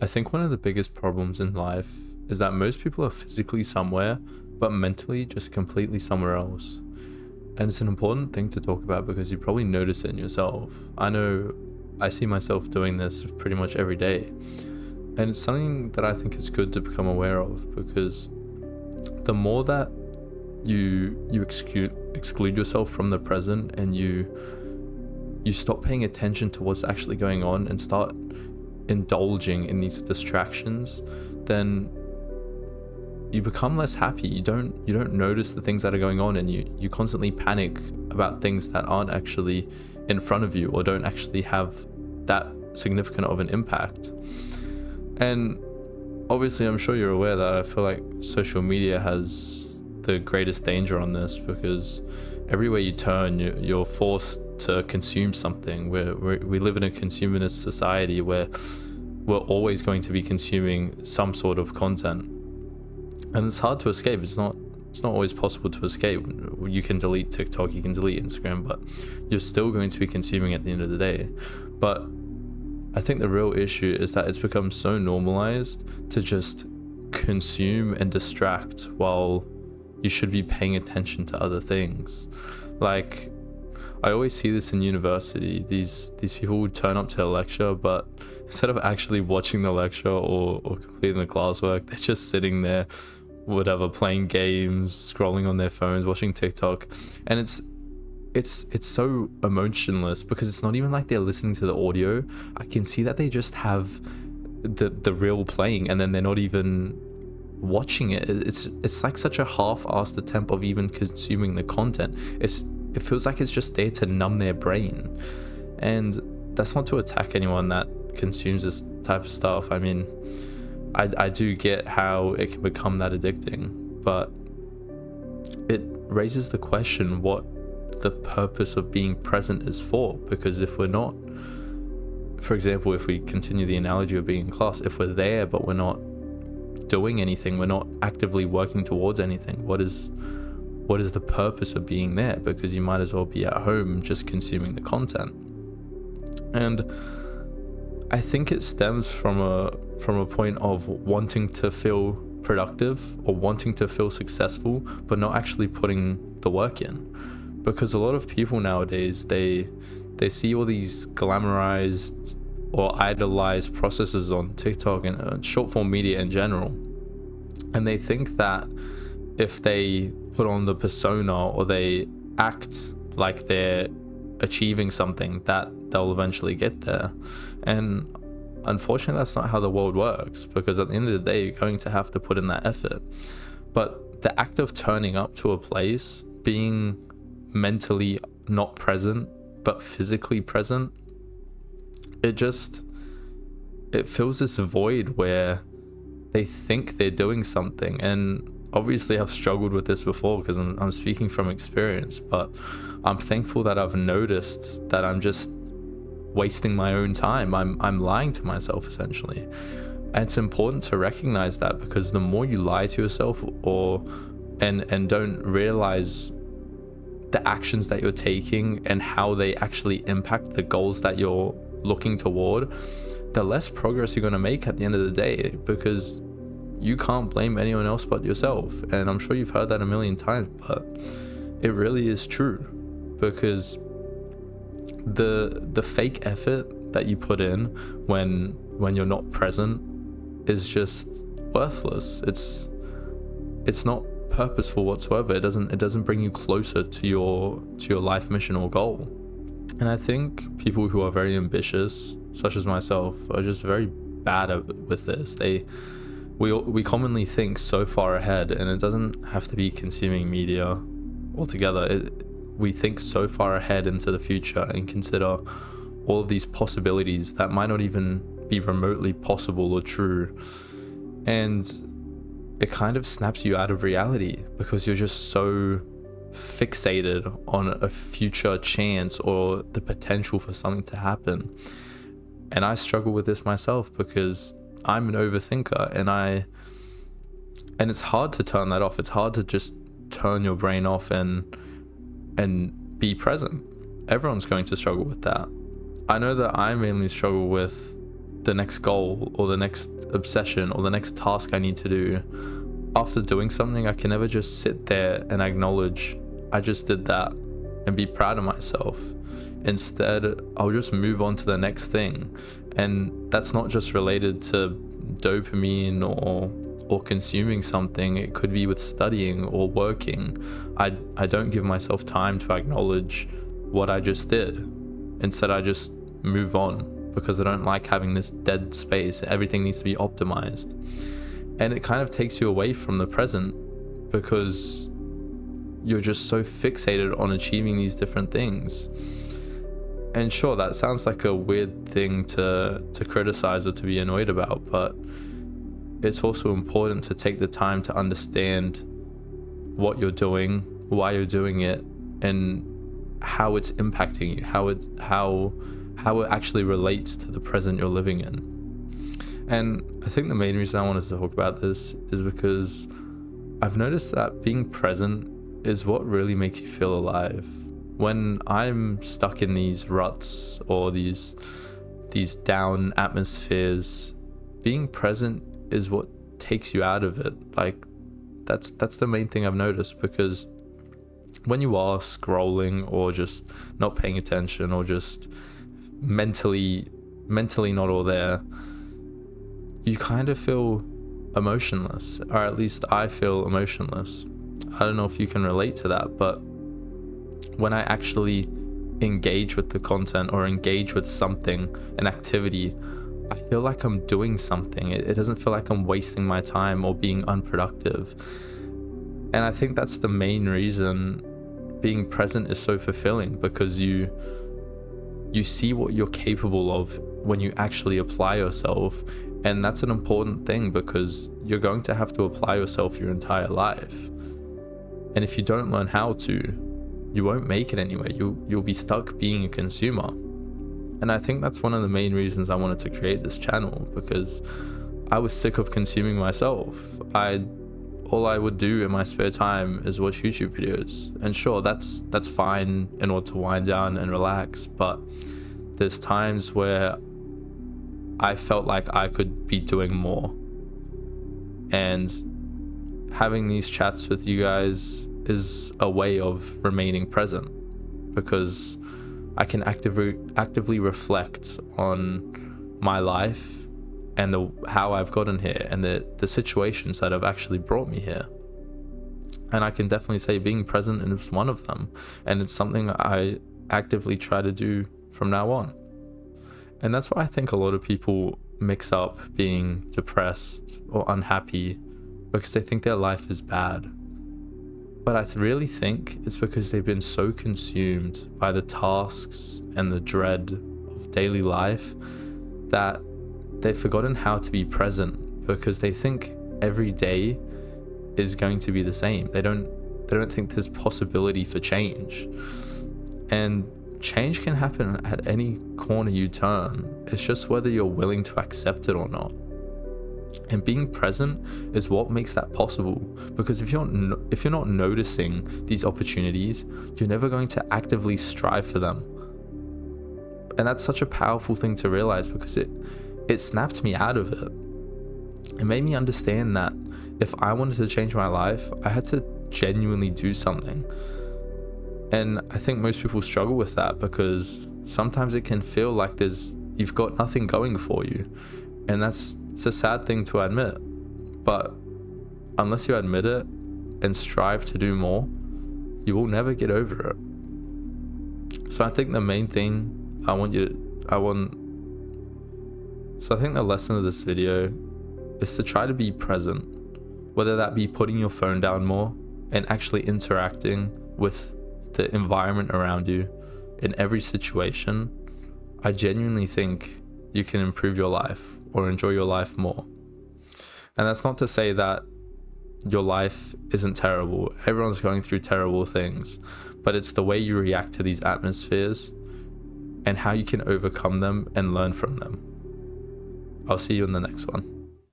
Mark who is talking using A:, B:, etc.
A: I think one of the biggest problems in life is that most people are physically somewhere, but mentally just completely somewhere else. And it's an important thing to talk about because you probably notice it in yourself. I know I see myself doing this pretty much every day. And it's something that I think is good to become aware of because the more that you exclude yourself from the present and you stop paying attention to what's actually going on and start indulging in these distractions, then you become less happy. You don't notice the things that are going on, and you constantly panic about things that aren't actually in front of you or don't actually have that significant of an impact. And obviously I'm sure you're aware that I feel like social media has the greatest danger on this, because everywhere you turn you're forced to consume something. We live in a consumerist society where we're always going to be consuming some sort of content, and it's hard to escape. It's not always possible to escape. You can delete TikTok, you can delete Instagram, but you're still going to be consuming at the end of the day. But I think the real issue is that it's become so normalized to just consume and distract while you should be paying attention to other things. Like, I always see this in university. These people would turn up to a lecture, but instead of actually watching the lecture or completing the classwork, they're just sitting there, whatever, playing games, scrolling on their phones, watching TikTok. And it's so emotionless because it's not even like they're listening to the audio. I can see that they just have the reel playing and then they're not even watching it. It's like such a half-assed attempt of even consuming the content. It feels like it's just there to numb their brain. And that's not to attack anyone that consumes this type of stuff. I mean, I do get how it can become that addicting, but it raises the question what the purpose of being present is for. Because if we're not, for example, if we continue the analogy of being in class, if we're there but we're not doing anything, we're not actively working towards anything, what is the purpose of being there? Because you might as well be at home just consuming the content. And I think it stems from a point of wanting to feel productive or wanting to feel successful, but not actually putting the work in. Because a lot of people nowadays, they see all these glamorized or idolized processes on TikTok and short form media in general, and they think that if they put on the persona or they act like they're achieving something, that they'll eventually get there. And unfortunately, that's not how the world works, because at the end of the day, you're going to have to put in that effort. But the act of turning up to a place, being mentally not present but physically present, it fills this void where they think they're doing something. And obviously I've struggled with this before because I'm speaking from experience, but I'm thankful that I've noticed that I'm just wasting my own time. I'm lying to myself essentially. And it's important to recognize that, because the more you lie to yourself and don't realize the actions that you're taking and how they actually impact the goals that you're looking toward, the less progress you're going to make at the end of the day, because you can't blame anyone else but yourself. And I'm sure you've heard that a million times, but it really is true, because the fake effort that you put in when you're not present is just worthless. It's not purposeful whatsoever. It doesn't bring you closer to your life mission or goal. And I think people who are very ambitious, such as myself, are just very bad with this. We commonly think so far ahead, and it doesn't have to be consuming media altogether. We think so far ahead into the future and consider all of these possibilities that might not even be remotely possible or true. And it kind of snaps you out of reality because you're just so fixated on a future chance or the potential for something to happen. And I struggle with this myself because I'm an overthinker, and it's hard to turn that off. It's hard to just turn your brain off and be present. Everyone's going to struggle with that. I know that I mainly struggle with the next goal or the next obsession or the next task I need to do, after doing something, I can never just sit there and acknowledge I just did that and be proud of myself. Instead, I'll just move on to the next thing. And that's not just related to dopamine or consuming something. It could be with studying or working. I don't give myself time to acknowledge what I just did. Instead, I just move on because I don't like having this dead space. Everything needs to be optimized. And it kind of takes you away from the present because you're just so fixated on achieving these different things. And sure, that sounds like a weird thing to criticize or to be annoyed about, but it's also important to take the time to understand what you're doing, why you're doing it, and how it's impacting you, how it actually relates to the present you're living in. And I think the main reason I wanted to talk about this is because I've noticed that being present is what really makes you feel alive. When I'm stuck in these ruts or these down atmospheres, being present is what takes you out of it. Like that's the main thing I've noticed, because when you are scrolling or just not paying attention or just mentally not all there, you kind of feel emotionless, or at least I feel emotionless. I don't know if you can relate to that, but when I actually engage with the content or engage with something, an activity, I feel like I'm doing something. It doesn't feel like I'm wasting my time or being unproductive. And I think that's the main reason being present is so fulfilling, because you see what you're capable of when you actually apply yourself. And that's an important thing, because you're going to have to apply yourself your entire life. And if you don't learn how to, you won't make it anywhere. You'll be stuck being a consumer. And I think that's one of the main reasons I wanted to create this channel, because I was sick of consuming myself. All I would do in my spare time is watch YouTube videos. And sure, that's fine in order to wind down and relax, but there's times where I felt like I could be doing more. And having these chats with you guys is a way of remaining present, because I can actively reflect on my life and how I've gotten here and the situations that have actually brought me here. And I can definitely say being present is one of them, and it's something I actively try to do from now on. And that's why I think a lot of people mix up being depressed or unhappy, because they think their life is bad. But I really think it's because they've been so consumed by the tasks and the dread of daily life that they've forgotten how to be present, because they think every day is going to be the same. They don't think there's possibility for change. And change can happen at any corner you turn. It's just whether you're willing to accept it or not. And being present is what makes that possible, because if you're not noticing these opportunities, you're never going to actively strive for them. And that's such a powerful thing to realize, because it snapped me out of it. It made me understand that if I wanted to change my life, I had to genuinely do something. And I think most people struggle with that, because sometimes it can feel like you've got nothing going for you. And it's a sad thing to admit, but unless you admit it and strive to do more, you will never get over it. So I think the main thing I think the lesson of this video is to try to be present, whether that be putting your phone down more and actually interacting with the environment around you in every situation. I genuinely think you can improve your life or enjoy your life more. And that's not to say that your life isn't terrible. Everyone's going through terrible things, but it's the way you react to these atmospheres and how you can overcome them and learn from them. I'll see you in the next one.